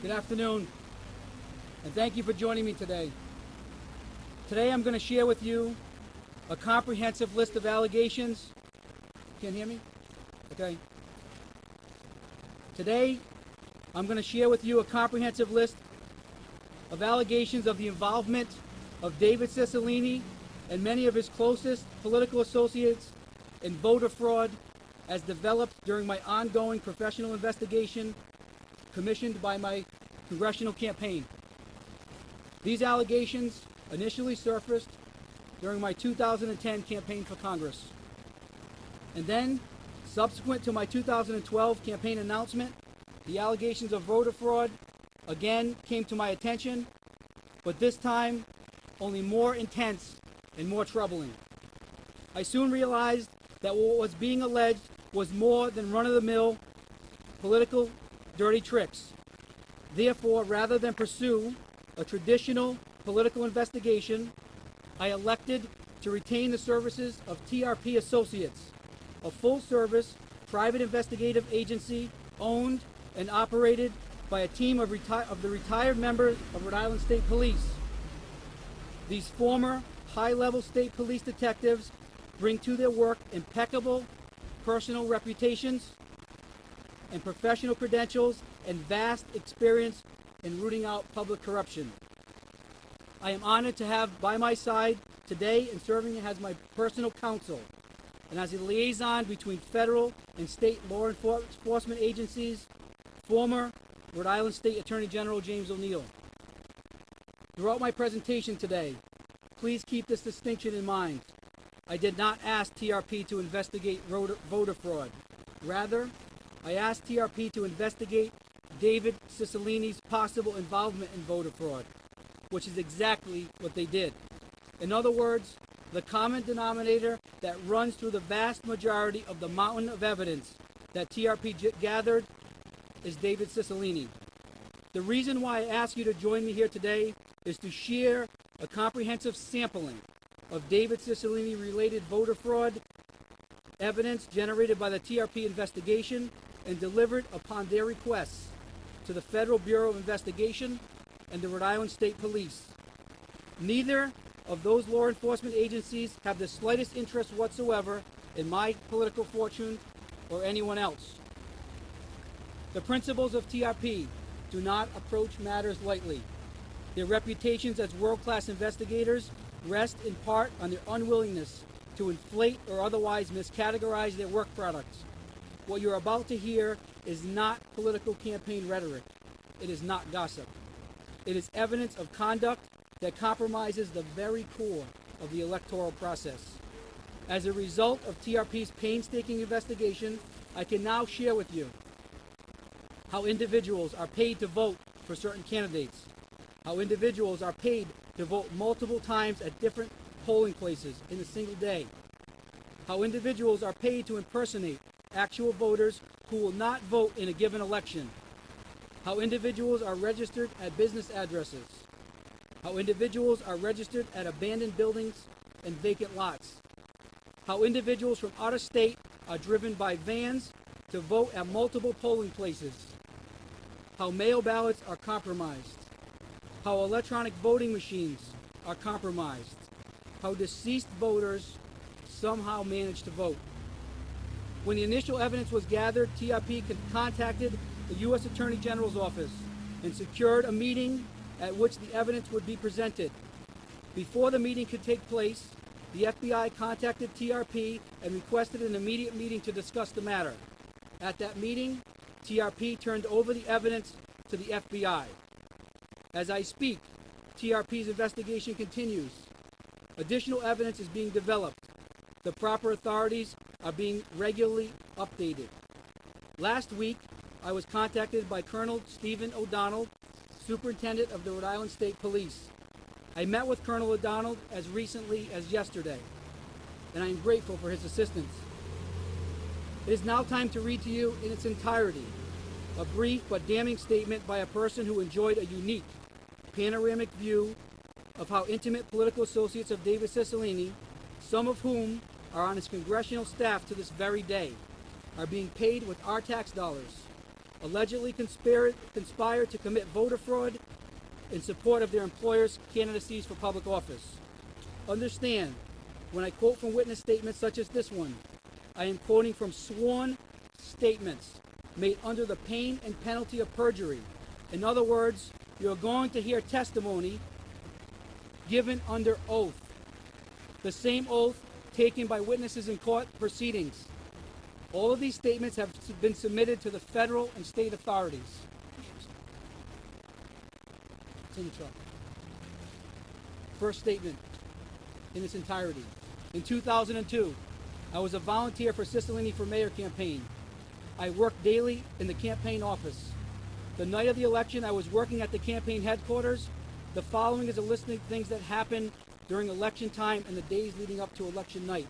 Good afternoon, and thank you for joining me today. Today I'm going to share with you a comprehensive list of allegations. Can't hear me? Okay. Today I'm going to share with you a comprehensive list of allegations of the involvement of David Cicilline and many of his closest political associates in voter fraud as developed during my ongoing professional investigation commissioned by my congressional campaign. These allegations initially surfaced during my 2010 campaign for Congress. And then, subsequent to my 2012 campaign announcement, the allegations of voter fraud again came to my attention, but this time only more intense and more troubling. I soon realized that what was being alleged was more than run-of-the-mill political dirty tricks. Therefore, rather than pursue a traditional political investigation, I elected to retain the services of TRP Associates, a full-service private investigative agency owned and operated by a team of the retired members of Rhode Island State Police. These former high-level state police detectives bring to their work impeccable personal reputations and professional credentials and vast experience in rooting out public corruption. I am honored to have by my side today and serving as my personal counsel and as a liaison between federal and state law enforcement agencies, former Rhode Island State Attorney General James O'Neill. Throughout my presentation today, please keep this distinction in mind. I did not ask TRP to investigate voter fraud. Rather, I asked TRP to investigate David Cicilline's possible involvement in voter fraud, which is exactly what they did. In other words, the common denominator that runs through the vast majority of the mountain of evidence that TRP gathered is David Cicilline. The reason why I ask you to join me here today is to share a comprehensive sampling of David Cicilline-related voter fraud evidence generated by the TRP investigation and delivered upon their requests to the Federal Bureau of Investigation and the Rhode Island State Police. Neither of those law enforcement agencies have the slightest interest whatsoever in my political fortune or anyone else. The principals of TRP do not approach matters lightly. Their reputations as world-class investigators rest in part on their unwillingness to inflate or otherwise miscategorize their work products. What you're about to hear is not political campaign rhetoric. It is not gossip. It is evidence of conduct that compromises the very core of the electoral process. As a result of TRP's painstaking investigation, I can now share with you how individuals are paid to vote for certain candidates, how individuals are paid to vote multiple times at different polling places in a single day, how individuals are paid to impersonate actual voters who will not vote in a given election, how individuals are registered at business addresses, how individuals are registered at abandoned buildings and vacant lots, how individuals from out of state are driven by vans to vote at multiple polling places, how mail ballots are compromised, how electronic voting machines are compromised, how deceased voters somehow managed to vote. When the initial evidence was gathered, TRP contacted the U.S. Attorney General's office and secured a meeting at which the evidence would be presented. Before the meeting could take place, the FBI contacted TRP and requested an immediate meeting to discuss the matter. At that meeting, TRP turned over the evidence to the FBI. As I speak, TRP's investigation continues. Additional evidence is being developed. The proper authorities are being regularly updated. Last week, I was contacted by Colonel Stephen O'Donnell, Superintendent of the Rhode Island State Police. I met with Colonel O'Donnell as recently as yesterday, and I am grateful for his assistance. It is now time to read to you in its entirety a brief but damning statement by a person who enjoyed a unique, panoramic view of how intimate political associates of David Cicilline, some of whom are on his congressional staff to this very day, are being paid with our tax dollars allegedly conspired to commit voter fraud in support of their employers' candidacies for public office. Understand, when I quote from witness statements such as this one, I am quoting from sworn statements made under the pain and penalty of perjury. In other words, you're going to hear testimony given under oath, the same oath taken by witnesses in court proceedings. All of these statements have been submitted to the federal and state authorities. It's in the truck. First statement in its entirety. In 2002, I was a volunteer for Cicilline for Mayor campaign. I worked daily in the campaign office. The night of the election, I was working at the campaign headquarters. The following is a list of things that happened during election time and the days leading up to election night.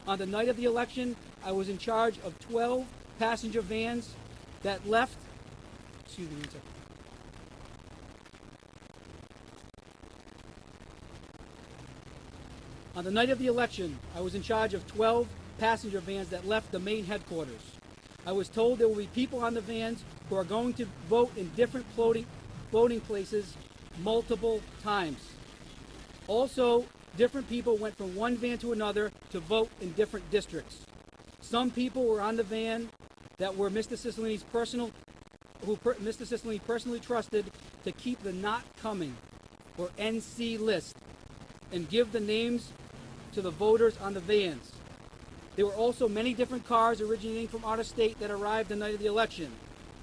On the night of the election, I was in charge of 12 passenger vans that left, excuse me one second. On the night of the election, I was in charge of 12 passenger vans that left the main headquarters. I was told there will be people on the vans who are going to vote in different voting places multiple times. Also, different people went from one van to another to vote in different districts. Some people were on the van that were Mr. Cicilline's Mr. Cicilline personally trusted to keep the not coming, or NC list, and give the names to the voters on the vans. There were also many different cars originating from out of state that arrived the night of the election.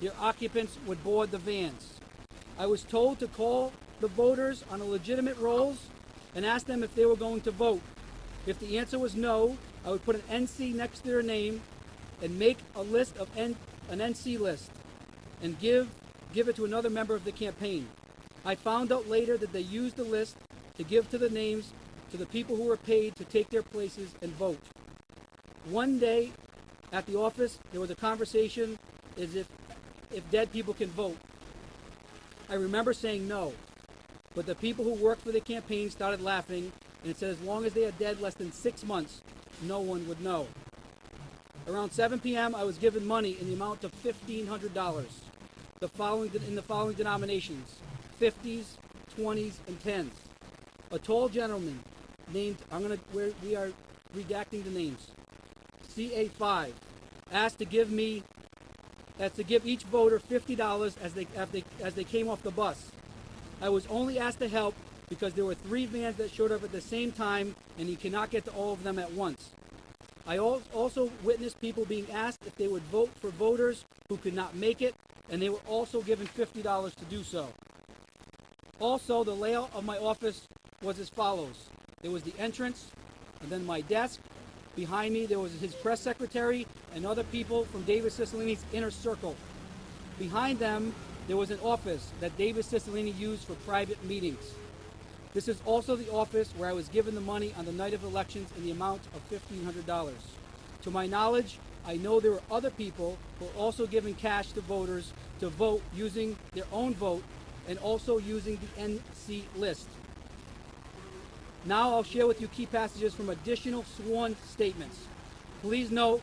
Their occupants would board the vans. I was told to call the voters on a legitimate rolls and ask them if they were going to vote. If the answer was no, I would put an NC next to their name and make a list of an NC list and give it to another member of the campaign. I found out later that they used the list to give to the names to the people who were paid to take their places and vote. One day at the office, there was a conversation as if dead people can vote. I remember saying no, but the people who worked for the campaign started laughing, and it said as long as they are dead less than 6 months, no one would know. Around 7 p.m., I was given money in the amount of $1,500, in the following denominations: 50s, 20s, and 10s. A tall gentleman named, we are redacting the names, CA5, asked to give each voter $50 as they came off the bus. I was only asked to help because there were 3 vans that showed up at the same time, and he cannot get to all of them at once. I also witnessed people being asked if they would vote for voters who could not make it, and they were also given $50 to do so. Also, the layout of my office was as follows. There was the entrance, and then my desk. Behind me, there was his press secretary and other people from David Cicilline's inner circle. Behind them, there was an office that David Cicilline used for private meetings. This is also the office where I was given the money on the night of elections in the amount of $1,500. To my knowledge, I know there were other people who were also giving cash to voters to vote using their own vote and also using the NC list. Now I'll share with you key passages from additional sworn statements. Please note,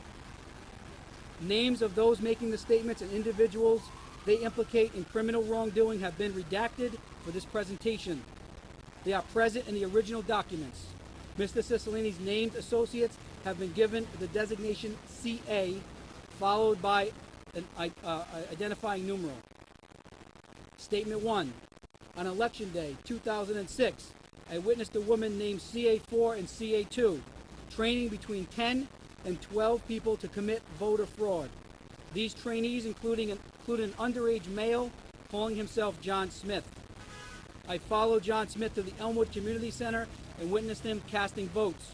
names of those making the statements and individuals they implicate in criminal wrongdoing have been redacted for this presentation. They are present in the original documents. Mr. Cicilline's named associates have been given the designation CA, followed by an identifying numeral. Statement 1. On Election Day 2006, I witnessed a woman named CA4 and CA2 training between 10 and 12 people to commit voter fraud. These trainees included an underage male calling himself John Smith. I followed John Smith to the Elmwood Community Center and witnessed him casting votes.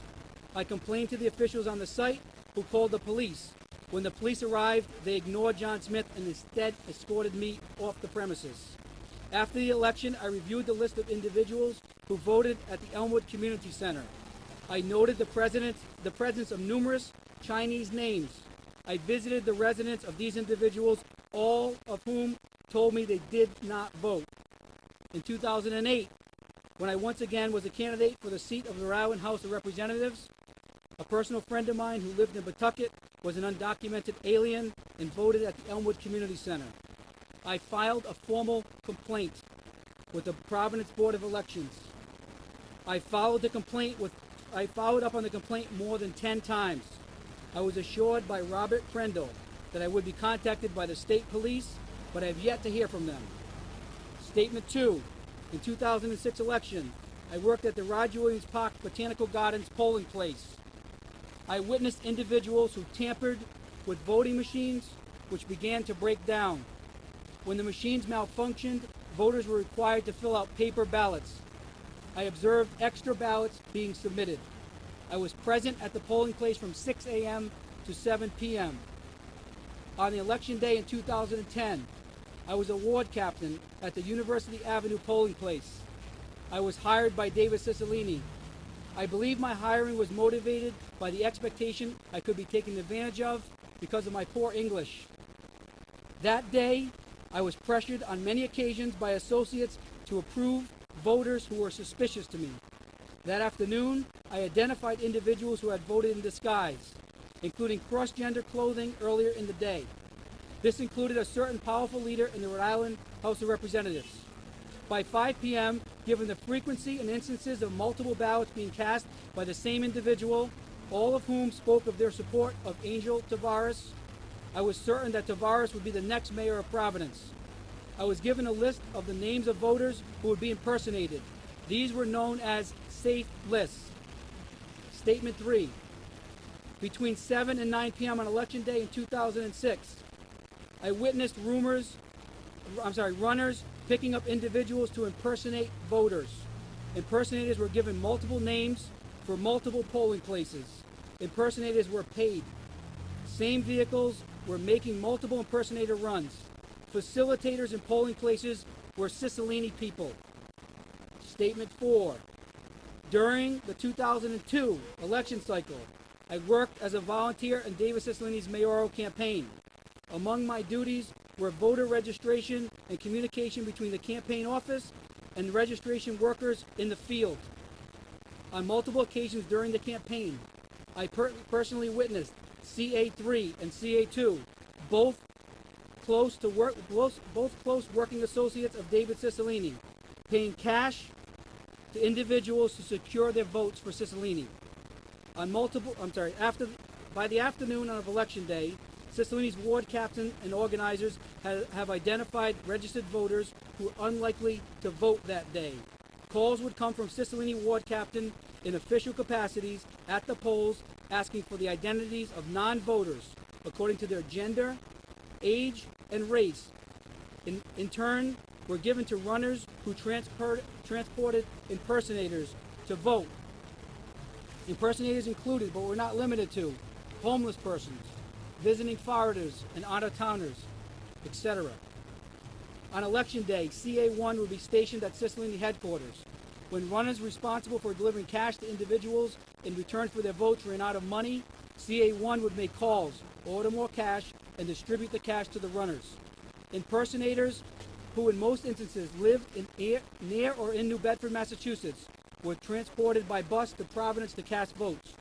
I complained to the officials on the site, who called the police. When the police arrived, they ignored John Smith and instead escorted me off the premises. After the election, I reviewed the list of individuals who voted at the Elmwood Community Center. I noted the presence of numerous Chinese names. I visited the residence of these individuals, all of whom told me they did not vote. In 2008, when I once again was a candidate for the seat of the Rhode Island House of Representatives, a personal friend of mine who lived in Pawtucket was an undocumented alien and voted at the Elmwood Community Center. I filed a formal complaint with the Providence Board of Elections. I followed up on the complaint more than 10 times. I was assured by Robert Prendel that I would be contacted by the state police, but I have yet to hear from them. Statement 2. In 2006 election, I worked at the Roger Williams Park Botanical Gardens polling place. I witnessed individuals who tampered with voting machines, which began to break down. When the machines malfunctioned, voters were required to fill out paper ballots. I observed extra ballots being submitted. I was present at the polling place from 6 a.m. to 7 p.m. On the election day in 2010, I was a ward captain at the University Avenue polling place. I was hired by David Cicilline. I believe my hiring was motivated by the expectation I could be taken advantage of because of my poor English. That day, I was pressured on many occasions by associates to approve voters who were suspicious to me. That afternoon, I identified individuals who had voted in disguise, including cross-gender clothing earlier in the day. This included a certain powerful leader in the Rhode Island House of Representatives. By 5 p.m., given the frequency and instances of multiple ballots being cast by the same individual, all of whom spoke of their support of Angel Tavares, I was certain that Tavares would be the next mayor of Providence. I was given a list of the names of voters who would be impersonated. These were known as safe lists. Statement 3. Between 7 and 9 p.m. on Election Day in 2006, I witnessed runners picking up individuals to impersonate voters. Impersonators were given multiple names for multiple polling places. Impersonators were paid. Same vehicles were making multiple impersonator runs. Facilitators in polling places were Cicilline people. Statement 4. During the 2002 election cycle, I worked as a volunteer in David Cicilline's mayoral campaign. Among my duties were voter registration and communication between the campaign office and the registration workers in the field. On multiple occasions during the campaign, I personally witnessed CA3 and CA2, both close working associates of David Cicilline, paying cash to individuals to secure their votes for Cicilline. By the afternoon of Election Day, Cicilline's ward captain and organizers have identified registered voters who are unlikely to vote that day. Calls would come from Cicilline ward captain in official capacities at the polls asking for the identities of non-voters according to their gender, age, and race. In turn, were given to runners who transported impersonators to vote. Impersonators included, but were not limited to, homeless persons, visiting foreigners and out-of-towners, etc. On Election Day, CA1 would be stationed at Cicilline headquarters. When runners responsible for delivering cash to individuals in return for their votes ran out of money, CA1 would make calls, order more cash, and distribute the cash to the runners. Impersonators, who in most instances lived near or in New Bedford, Massachusetts, were transported by bus to Providence to cast votes.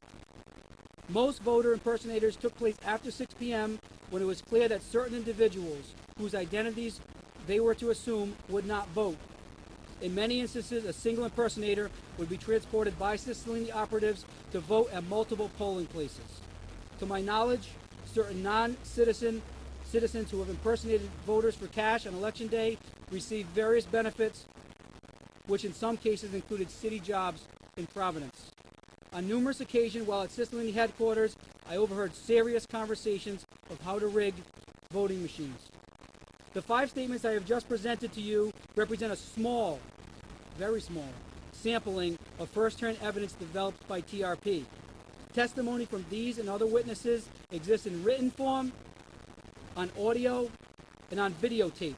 Most voter impersonators took place after 6 p.m. when it was clear that certain individuals whose identities they were to assume would not vote. In many instances, a single impersonator would be transported by Cicilline operatives to vote at multiple polling places. To my knowledge, certain non-citizens who have impersonated voters for cash on Election Day received various benefits, which in some cases included city jobs in Providence. On numerous occasions while at Cicilline headquarters, I overheard serious conversations of how to rig voting machines. The 5 statements I have just presented to you represent a small, very small, sampling of first-hand evidence developed by TRP. Testimony from these and other witnesses exists in written form, on audio, and on videotapes,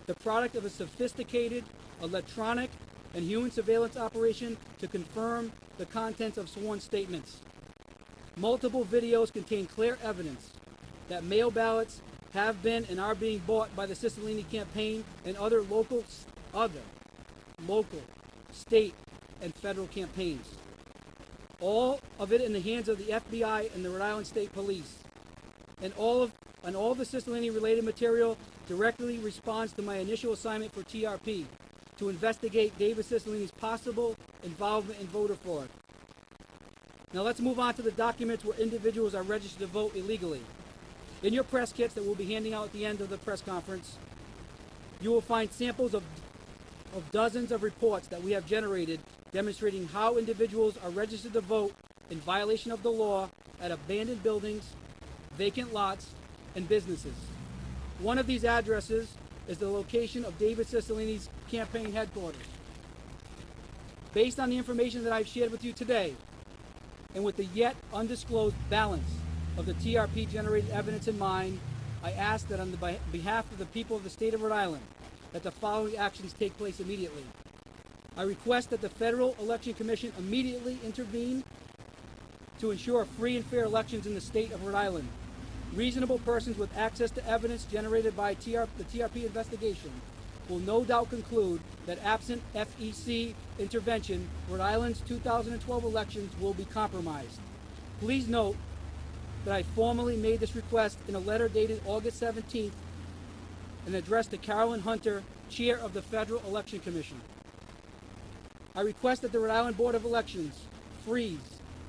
the product of a sophisticated electronic and human surveillance operation to confirm the contents of sworn statements. Multiple videos contain clear evidence that mail ballots have been and are being bought by the Cicilline campaign and other local, state, and federal campaigns. All of it in the hands of the FBI and the Rhode Island State Police. And all on all the Cicilline-related material directly responds to my initial assignment for TRP to investigate David Cicilline's possible involvement in voter fraud. Now let's move on to the documents where individuals are registered to vote illegally. In your press kits that we'll be handing out at the end of the press conference, you will find samples of dozens of reports that we have generated demonstrating how individuals are registered to vote in violation of the law at abandoned buildings, vacant lots, and businesses. One of these addresses is the location of David Cicilline's campaign headquarters. Based on the information that I've shared with you today, and with the yet undisclosed balance of the TRP generated evidence in mind, I ask that on the behalf of the people of the state of Rhode Island, that the following actions take place immediately. I request that the Federal Election Commission immediately intervene to ensure free and fair elections in the state of Rhode Island. Reasonable persons with access to evidence generated by the TRP investigation will no doubt conclude that absent FEC intervention, Rhode Island's 2012 elections will be compromised. Please note that I formally made this request in a letter dated August 17th and addressed to Carolyn Hunter, Chair of the Federal Election Commission. I request that the Rhode Island Board of Elections freeze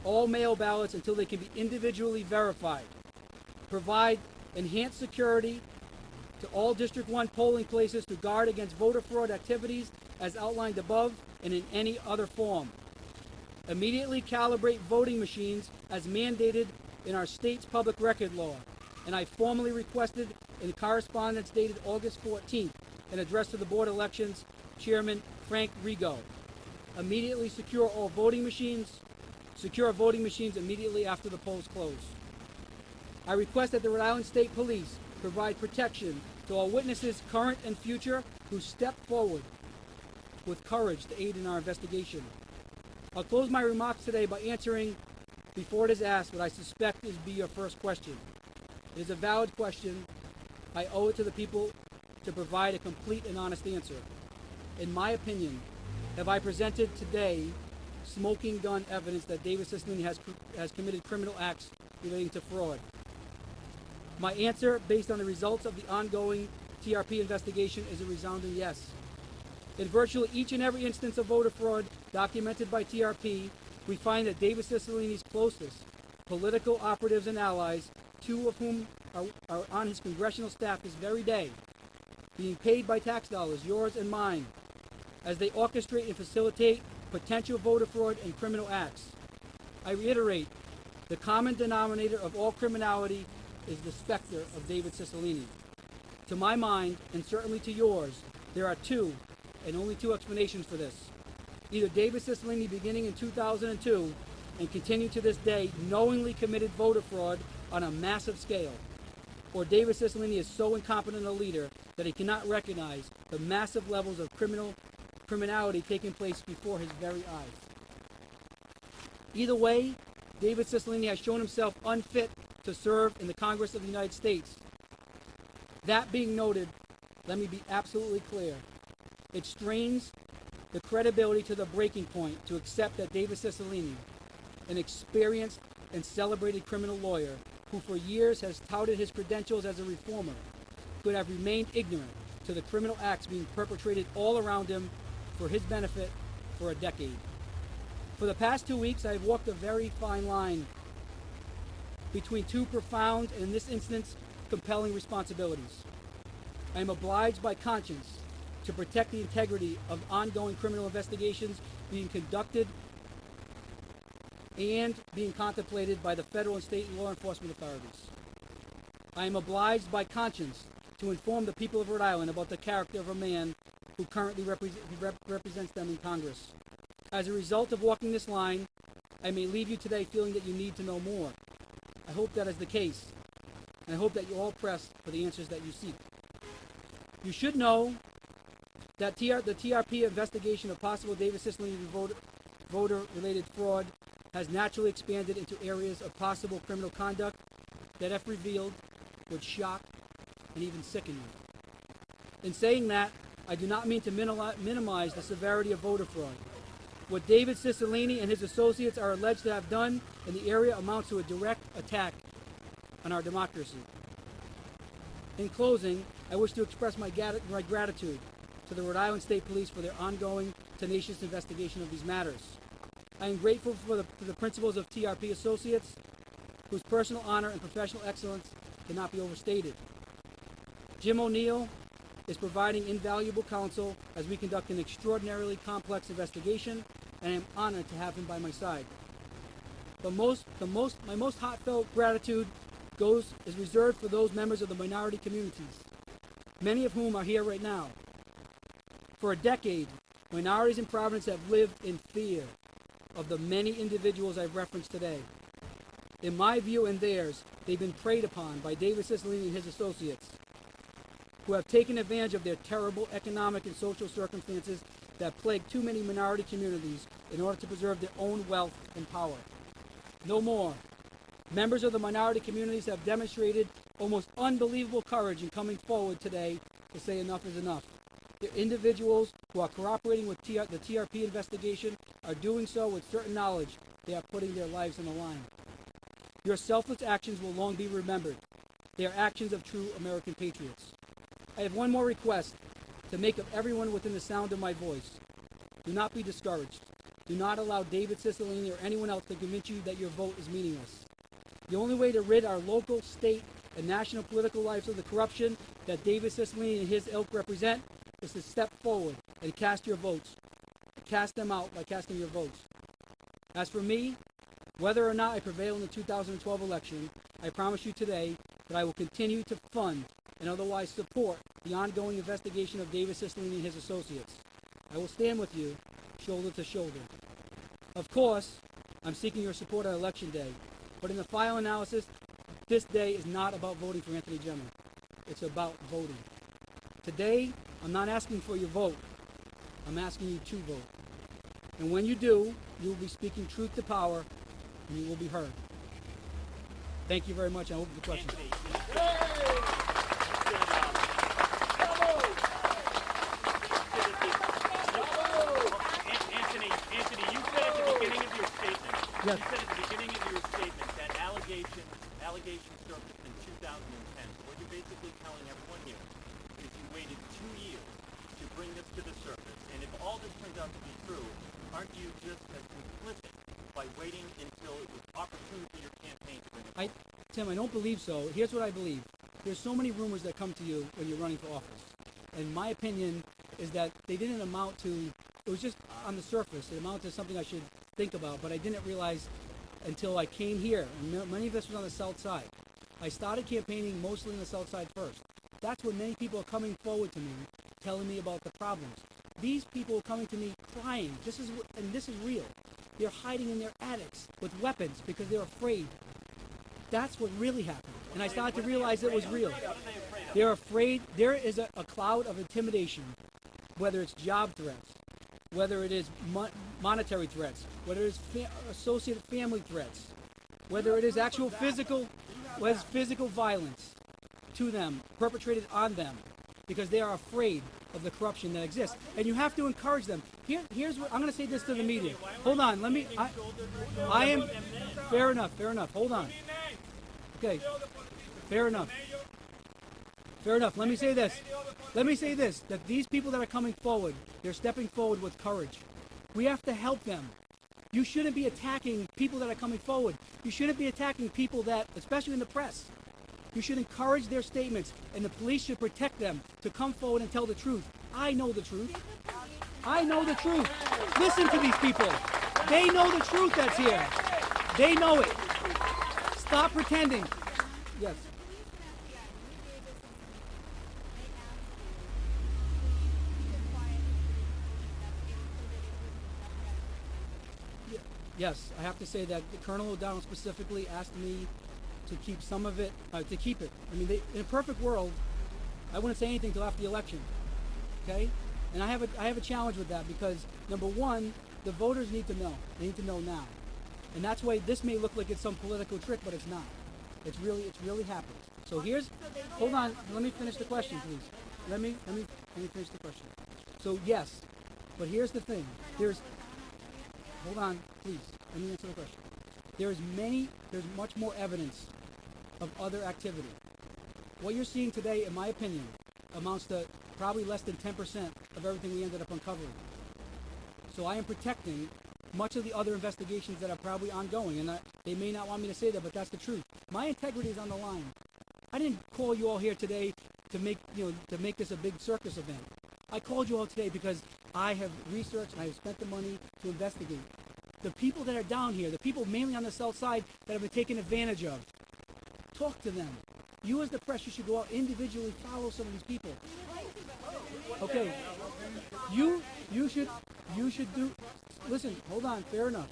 all mail ballots until they can be individually verified, provide enhanced security to all District 1 polling places to guard against voter fraud activities as outlined above and in any other form. Immediately calibrate voting machines as mandated in our state's public record law, and I formally requested in correspondence dated August 14th and addressed to the Board of Elections Chairman Frank Rigo. Immediately secure voting machines immediately after the polls close. I request that the Rhode Island State Police provide protection to all witnesses, current and future, who step forward with courage to aid in our investigation. I'll close my remarks today by answering, before it is asked, what I suspect is be your first question. It is a valid question. I owe it to the people to provide a complete and honest answer. In my opinion, have I presented today smoking gun evidence that David Cicilline has committed criminal acts relating to fraud? My answer, based on the results of the ongoing TRP investigation, is a resounding yes. In virtually each and every instance of voter fraud documented by TRP, we find that David Cicilline's closest political operatives and allies, two of whom are on his congressional staff this very day, being paid by tax dollars, yours and mine, as they orchestrate and facilitate potential voter fraud and criminal acts. I reiterate, the common denominator of all criminality is the specter of David Cicilline. To my mind, and certainly to yours, there are two, and only two explanations for this. Either David Cicilline, beginning in 2002 and continuing to this day, knowingly committed voter fraud on a massive scale, or David Cicilline is so incompetent a leader that he cannot recognize the massive levels of criminality taking place before his very eyes. Either way, David Cicilline has shown himself unfit to serve in the Congress of the United States. That being noted, let me be absolutely clear. It strains the credibility to the breaking point to accept that David Cicilline, an experienced and celebrated criminal lawyer who for years has touted his credentials as a reformer, could have remained ignorant to the criminal acts being perpetrated all around him for his benefit for a decade. For the past 2 weeks, I have walked a very fine line between two profound, and in this instance, compelling responsibilities. I am obliged by conscience to protect the integrity of ongoing criminal investigations being conducted and being contemplated by the federal and state law enforcement authorities. I am obliged by conscience to inform the people of Rhode Island about the character of a man who currently represents them in Congress. As a result of walking this line, I may leave you today feeling that you need to know more. I hope that is the case, and I hope that you all press for the answers that you seek. You should know that the TRP investigation of possible David Cicilline voter-related fraud has naturally expanded into areas of possible criminal conduct that, if revealed, would shock and even sicken you. In saying that, I do not mean to minimize the severity of voter fraud. What David Cicilline and his associates are alleged to have done in the area amounts to a direct attack on our democracy. In closing, I wish to express my gratitude to the Rhode Island State Police for their ongoing, tenacious investigation of these matters. I am grateful for the principals of TRP Associates, whose personal honor and professional excellence cannot be overstated. Jim O'Neill is providing invaluable counsel as we conduct an extraordinarily complex investigation, and I am honored to have him by my side. But my most heartfelt gratitude is reserved for those members of the minority communities, many of whom are here right now. For a decade, minorities in Providence have lived in fear of the many individuals I've referenced today. In my view and theirs, they've been preyed upon by David Cicilline and his associates, who have taken advantage of their terrible economic and social circumstances that plague too many minority communities in order to preserve their own wealth and power. No more. Members of the minority communities have demonstrated almost unbelievable courage in coming forward today to say enough is enough. The individuals who are cooperating with the TRP investigation are doing so with certain knowledge they are putting their lives on the line. Your selfless actions will long be remembered. They are actions of true American patriots. I have one more request to make of everyone within the sound of my voice. Do not be discouraged. Do not allow David Cicilline or anyone else to convince you that your vote is meaningless. The only way to rid our local, state, and national political lives of the corruption that David Cicilline and his ilk represent is to step forward and cast your votes. Cast them out by casting your votes. As for me, whether or not I prevail in the 2012 election, I promise you today that I will continue to fund and otherwise support the ongoing investigation of David Cicilline and his associates. I will stand with you, shoulder to shoulder. Of course, I'm seeking your support on Election Day, but in the final analysis, this day is not about voting for Anthony Gemma. It's about voting. Today, I'm not asking for your vote. I'm asking you to vote. And when you do, you will be speaking truth to power, and you will be heard. Thank you very much. I open the questions. Anthony, you said at the beginning of your statement. Yes. You said at the beginning of your statement that allegations surfaced in 2010. So what you're basically telling everyone here is you waited 2 years to bring this to the surface. And if all this turns out to be true, aren't you just as complicit by waiting until it was opportune for your campaign to bring it? Tim, I don't believe so. Here's what I believe. There's so many rumors that come to you when you're running for office. And my opinion is that they didn't amount to, it was just on the surface. It amounted to something I should think about, but I didn't realize until I came here. And many of this was on the south side. I started campaigning mostly on the south side first. That's when many people are coming forward to me, telling me about the problems. These people are coming to me crying. This is real. They're hiding in their attics with weapons because they're afraid. That's what really happened. And I started to realize it was real. They're afraid. There is a cloud of intimidation, whether it's job threats, whether it is monetary threats, whether it is associated family threats, whether it is actual physical violence to them, perpetrated on them, because they are afraid of the corruption that exists. And you have to encourage them. Here's what I'm going to say this to the media. Hold on. I am fair enough. Hold on. Okay. Fair enough. Let me say this. That these people that are coming forward, they're stepping forward with courage. We have to help them. You shouldn't be attacking people that are coming forward. You shouldn't be attacking people that, especially in the press. You should encourage their statements, and the police should protect them to come forward and tell the truth. I know the truth. Listen to these people. They know the truth that's here. They know it. Stop pretending. Yes. Yes, I have to say that Colonel O'Donnell specifically asked me to keep some of it, to keep it. I mean, in a perfect world, I wouldn't say anything until after the election, okay? And I have a challenge with that because, number one, the voters need to know. They need to know now. And that's why this may look like it's some political trick, but it's not. It's really happened. So hold on, let me finish the question, please. Let me finish the question. So yes, but here's the thing. Hold on, please. Let me answer the question. There's much more evidence of other activity. What you're seeing today, in my opinion, amounts to probably less than 10% of everything we ended up uncovering. So I am protecting much of the other investigations that are probably ongoing, and they may not want me to say that, but that's the truth. My integrity is on the line. I didn't call you all here today to make this a big circus event. I called you all today because I have researched and I have spent the money to investigate. The people that are down here, the people mainly on the south side that have been taken advantage of, talk to them. You as the press, you should go out individually, follow some of these people. Okay, you should do. Listen, hold on. Fair enough.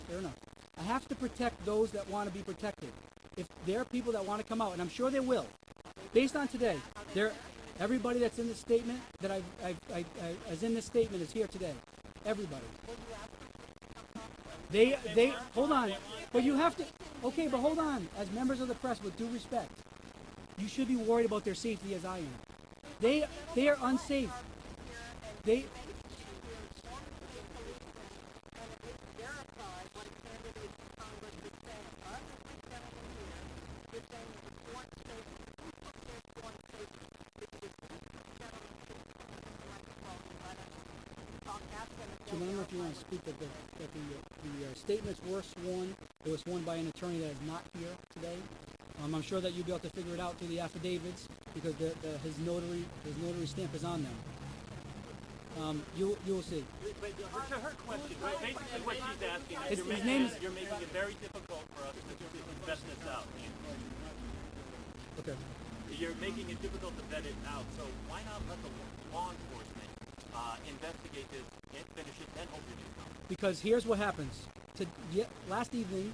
I have to protect those that want to be protected. If there are people that want to come out, and I'm sure they will, based on today, everybody that's in this statement that as in this statement is here today. Everybody. They hold on, but you have to. Okay, but hold on. As members of the press, with due respect, you should be worried about their safety as I am. They are unsafe. They. So I don't know if you want to speak that the statements were sworn. It was sworn by an attorney that is not here today. I'm sure that you'll be able to figure it out through the affidavits because his notary stamp is on them. You will see. But to her question, basically what she's asking is you're making it very difficult for us to invest this out. Okay. You're making it difficult to vet it out, so why not let the law enforcement investigate this and finish it, then hold your news conference? Because here's what happens. Last evening,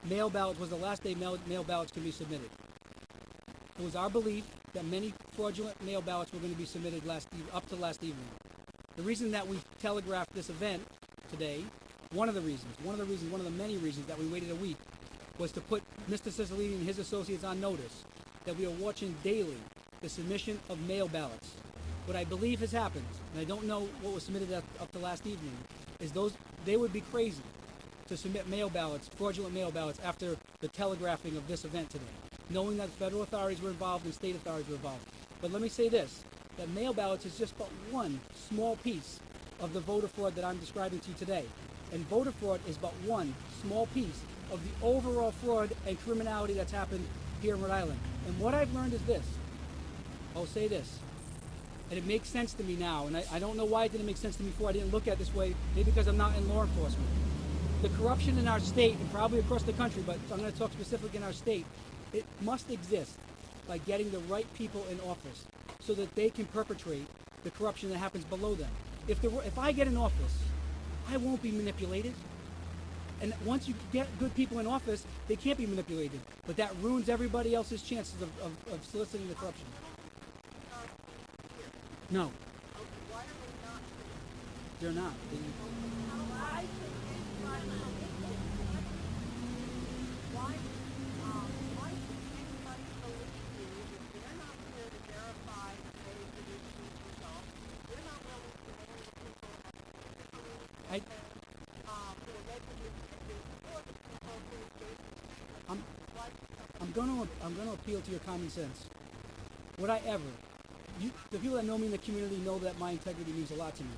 mail ballots was the last day mail ballots can be submitted. It was our belief that many fraudulent mail ballots were going to be submitted up to last evening. The reason that we telegraphed this event today, one of the many reasons that we waited a week, was to put Mr. Cicilline and his associates on notice that we are watching daily the submission of mail ballots. What I believe has happened, and I don't know what was submitted up to last evening, is they would be crazy to submit mail ballots, fraudulent mail ballots, after the telegraphing of this event today, knowing that federal authorities were involved and state authorities were involved. But let me say this, that mail ballots is just but one small piece of the voter fraud that I'm describing to you today. And voter fraud is but one small piece of the overall fraud and criminality that's happened here in Rhode Island. And what I've learned is this. I'll say this. And it makes sense to me now. And I don't know why it didn't make sense to me before. I didn't look at it this way. Maybe because I'm not in law enforcement. The corruption in our state, and probably across the country, but I'm going to talk specifically in our state, it must exist by getting the right people in office so that they can perpetrate the corruption that happens below them. If I get in office, I won't be manipulated. And once you get good people in office, they can't be manipulated. But that ruins everybody else's chances of soliciting the corruption. No. They're not. I'm going to appeal to your common sense. The people that know me in the community know that my integrity means a lot to me.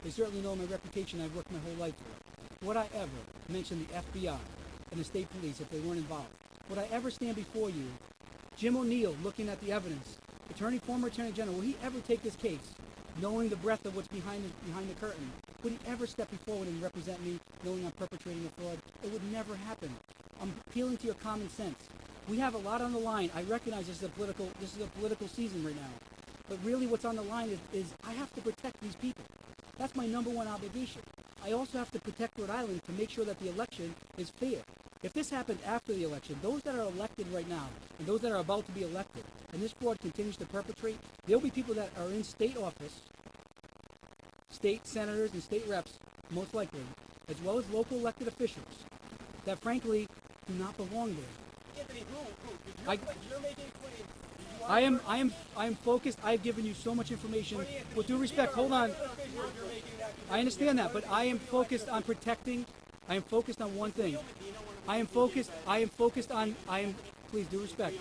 They certainly know my reputation. I've worked my whole life for. Would I ever mention the FBI and the state police if they weren't involved? Would I ever stand before you, Jim O'Neill, looking at the evidence, former Attorney General, will he ever take this case, knowing the breadth of what's behind the curtain? Would he ever step forward and represent me, knowing I'm perpetrating a fraud? It would never happen. I'm appealing to your common sense. We have a lot on the line. I recognize this is a political season right now. But really what's on the line is I have to protect these people. That's my number one obligation. I also have to protect Rhode Island to make sure that the election is fair. If this happened after the election, those that are elected right now and those that are about to be elected, and this fraud continues to perpetrate, there'll be people that are in state office, state senators and state reps, most likely, as well as local elected officials, that frankly do not belong there. Anthony, you're making claims. I am focused. I've given you so much information. With due respect, hold on. I understand that, but I am focused on protecting. I am focused on one thing. Please, due respect.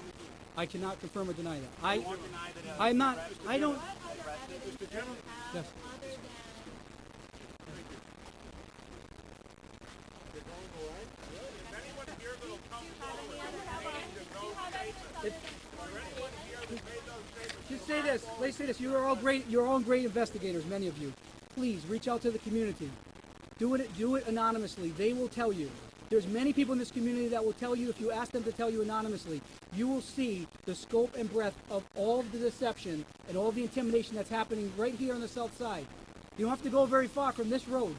I cannot confirm or deny that. You won't deny that I'm not, I don't, What other evidence do you have Yes. other than Is anyone here that'll come forward any and other make evidence? no Do you have evidence statement? other Is there anyone here that made those statements? just say this, let's say this, you're all great investigators, many of you. Please, reach out to the community. Do it anonymously. They will tell you. There's many people in this community that will tell you, if you ask them to tell you anonymously, you will see the scope and breadth of all of the deception and all the intimidation that's happening right here on the south side. You don't have to go very far from this road.